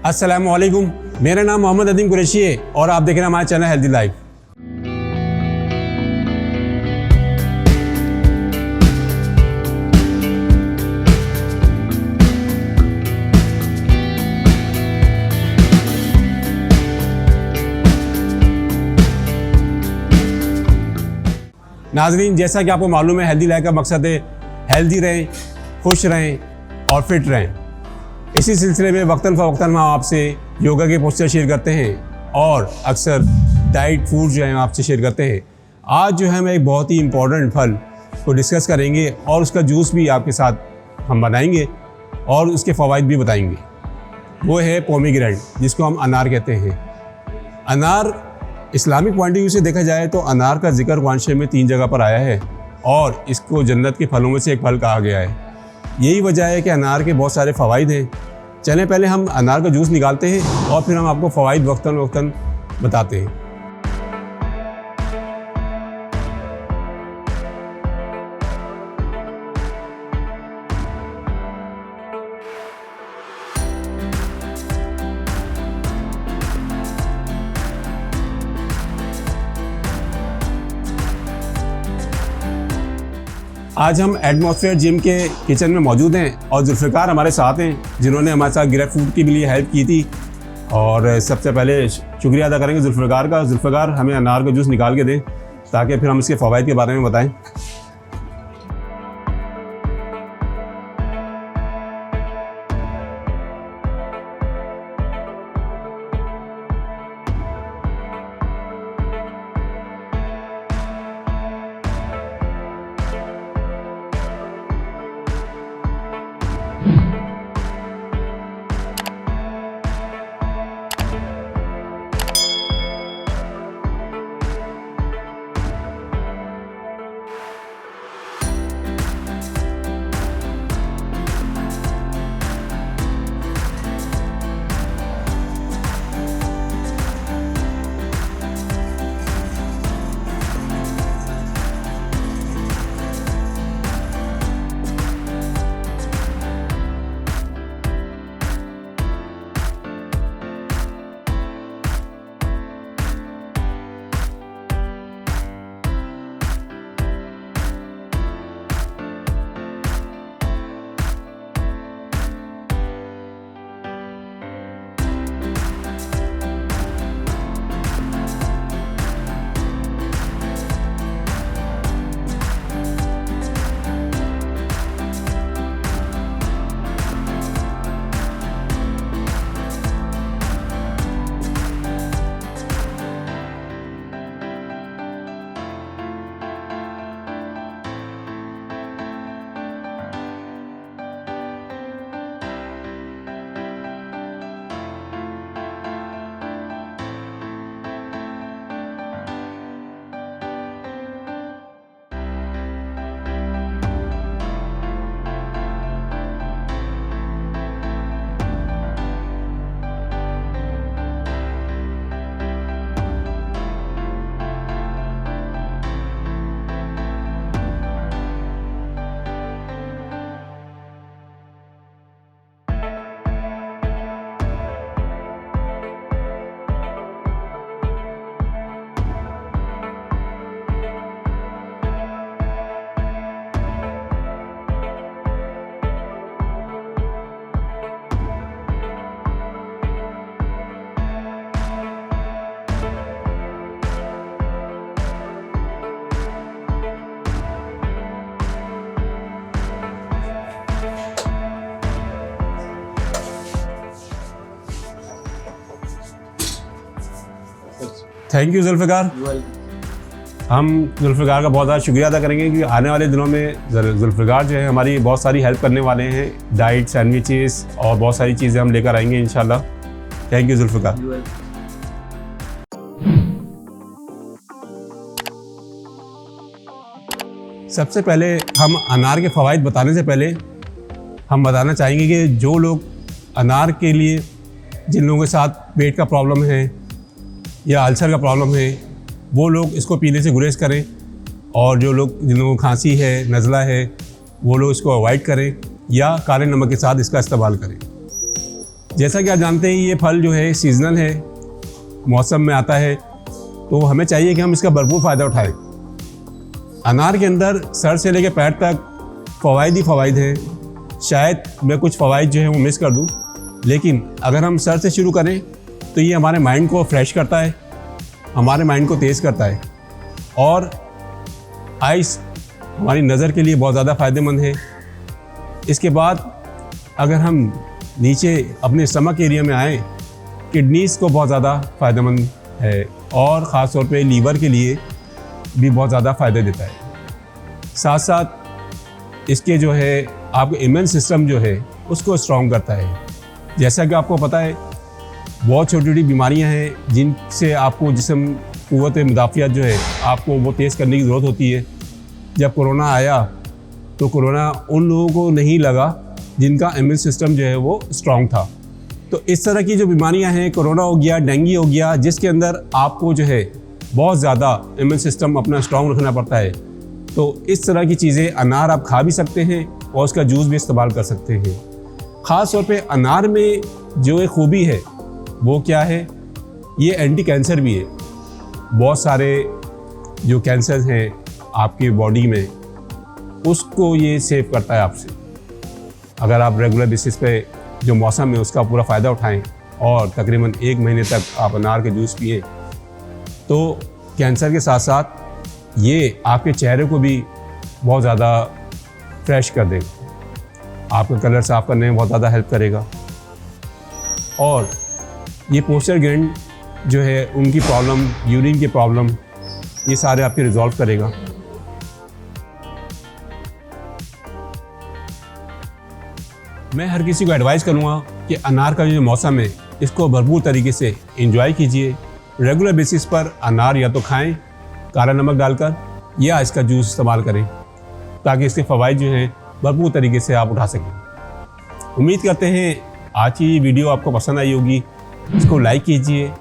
अस्सलामुअलैकुम, मेरा नाम मोहम्मद अदीम कुरैशी है और आप देख रहे हैं हमारा चैनल हेल्दी लाइफ। नाज़रीन, जैसा कि आपको मालूम है, हेल्दी लाइफ का मकसद है हेल्दी रहें, खुश रहें और फिट रहें। इसी सिलसिले में वक्तन फ़वक्तन हम आपसे योगा के पोस्टर शेयर करते हैं और अक्सर डाइट फूड जो है आपसे शेयर करते हैं। आज जो है हम एक बहुत ही इम्पोर्टेंट फल को डिस्कस करेंगे और उसका जूस भी आपके साथ हम बनाएंगे और उसके फ़वाइद भी बताएंगे। वो है पोमीग्रेनेट, जिसको हम अनार कहते हैं। अनार इस्लामिक पॉइंट ऑफ व्यू से देखा जाए तो अनार का जिक्र कुरान शरीफ में 3 जगह पर आया है और इसको जन्नत के फलों में से एक फल कहा गया है। यही वजह है कि अनार के बहुत सारे फ़वाइद हैं। चलें पहले हम अनार का जूस निकालते हैं और फिर हम आपको फ़वाइद वक्तन वक्तन बताते हैं। आज हम एटमॉस्फेयर जिम के किचन में मौजूद हैं और जुल्फ़िकार हमारे साथ हैं, जिन्होंने हमारे साथ ग्रेप फ्रूट के लिए हेल्प की थी। और सबसे पहले शुक्रिया अदा करेंगे जुल्फ़िकार का। जुल्फ़िकार, हमें अनार का जूस निकाल के दें ताकि फिर हम इसके फ़वाइद के बारे में बताएं। Thank you Zulfiqar. हम जुल्फ़िकार का बहुत ज़्यादा शुक्रिया अदा करेंगे कि आने वाले दिनों में जुल्फ़िकार जो है हमारी बहुत सारी हेल्प करने वाले हैं। डाइट, सैंडविचेस और बहुत सारी चीज़ें हम लेकर आएंगे इंशाल्लाह। Thank you Zulfiqar. सबसे पहले हम अनार के फ़वाइद बताने से पहले हम बताना चाहेंगे कि जो लोग अनार के लिए, जिन लोगों के साथ पेट का प्रॉब्लम है या अल्सर का प्रॉब्लम है, वो लोग इसको पीने से गुरेज करें। और जो लोग, जिन लोगों को खांसी है, नज़ला है, वो लोग इसको अवॉइड करें या काले नमक के साथ इसका इस्तेमाल करें। जैसा कि आप जानते हैं ये फल जो है सीजनल है, मौसम में आता है, तो हमें चाहिए कि हम इसका भरपूर फ़ायदा उठाएं। अनार के अंदर सर से लेकर पैर तक फ़वाइद ही फ़वाइद हैं। शायद मैं कुछ फ़वाइद जो है वो मिस कर दूं, लेकिन अगर हम सर से शुरू करें तो ये हमारे माइंड को फ्रेश करता है, हमारे माइंड को तेज़ करता है और आइस हमारी नज़र के लिए बहुत ज़्यादा फ़ायदेमंद है। इसके बाद अगर हम नीचे अपने स्टमक एरिया में आएँ, किडनीज़ को बहुत ज़्यादा फ़ायदेमंद है और ख़ास तौर पे लीवर के लिए भी बहुत ज़्यादा फ़ायदे देता है। साथ साथ इसके जो है आपका इम्यून सिस्टम जो है उसको स्ट्रॉन्ग करता है। जैसा कि आपको पता है बहुत छोटी छोटी बीमारियां हैं जिनसे आपको जिस्म क़ुव्वत मुदाफ़ियत जो है आपको वो तेज़ करने की ज़रूरत होती है। जब कोरोना आया तो कोरोना उन लोगों को नहीं लगा जिनका इम्यून सिस्टम जो है वो स्ट्रॉन्ग था। तो इस तरह की जो बीमारियां हैं, कोरोना हो गया, डेंगू हो गया, जिसके अंदर आपको जो है बहुत ज़्यादा इम्यून सिस्टम अपना स्ट्रॉन्ग रखना पड़ता है, तो इस तरह की चीज़ें अनार आप खा भी सकते हैं और उसका जूस भी इस्तेमाल कर सकते हैं। ख़ास तौर पे अनार में जो एक खूबी है वो क्या है, ये एंटी कैंसर भी है। बहुत सारे जो कैंसर हैं आपकी बॉडी में उसको ये सेव करता है आपसे। अगर आप रेगुलर बेसिस पे जो मौसम है उसका पूरा फ़ायदा उठाएं और तकरीबन 1 महीने तक आप अनार के जूस पिए तो कैंसर के साथ साथ ये आपके चेहरे को भी बहुत ज़्यादा फ्रेश कर देगा, आपका कलर साफ़ करने में बहुत ज़्यादा हेल्प करेगा और ये पोस्चर ग्लैंड जो है उनकी प्रॉब्लम, यूरिन की प्रॉब्लम, ये सारे आपके रिजॉल्व करेगा। मैं हर किसी को एडवाइस करूँगा कि अनार का जो मौसम है इसको भरपूर तरीके से एंजॉय कीजिए। रेगुलर बेसिस पर अनार या तो खाएं काला नमक डालकर या इसका जूस इस्तेमाल करें ताकि इसके फ़वाइद जो हैं भरपूर तरीके से आप उठा सकें। उम्मीद करते हैं आज की वीडियो आपको पसंद आई होगी। इसको लाइक कीजिए,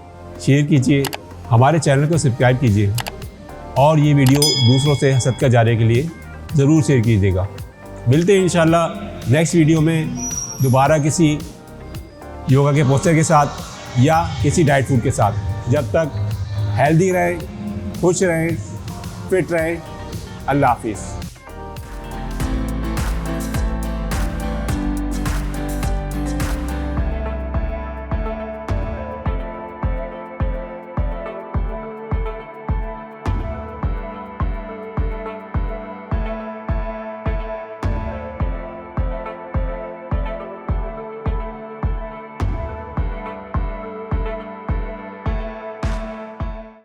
शेयर कीजिए, हमारे चैनल को सब्सक्राइब कीजिए और ये वीडियो दूसरों से सदका जारी के लिए ज़रूर शेयर कीजिएगा। मिलते हैं इंशाल्लाह नेक्स्ट वीडियो में दोबारा किसी योगा के पोस्चर के साथ या किसी डाइट फूड के साथ। जब तक हेल्दी रहें, खुश रहें, फिट रहें। अल्लाह हाफिज़।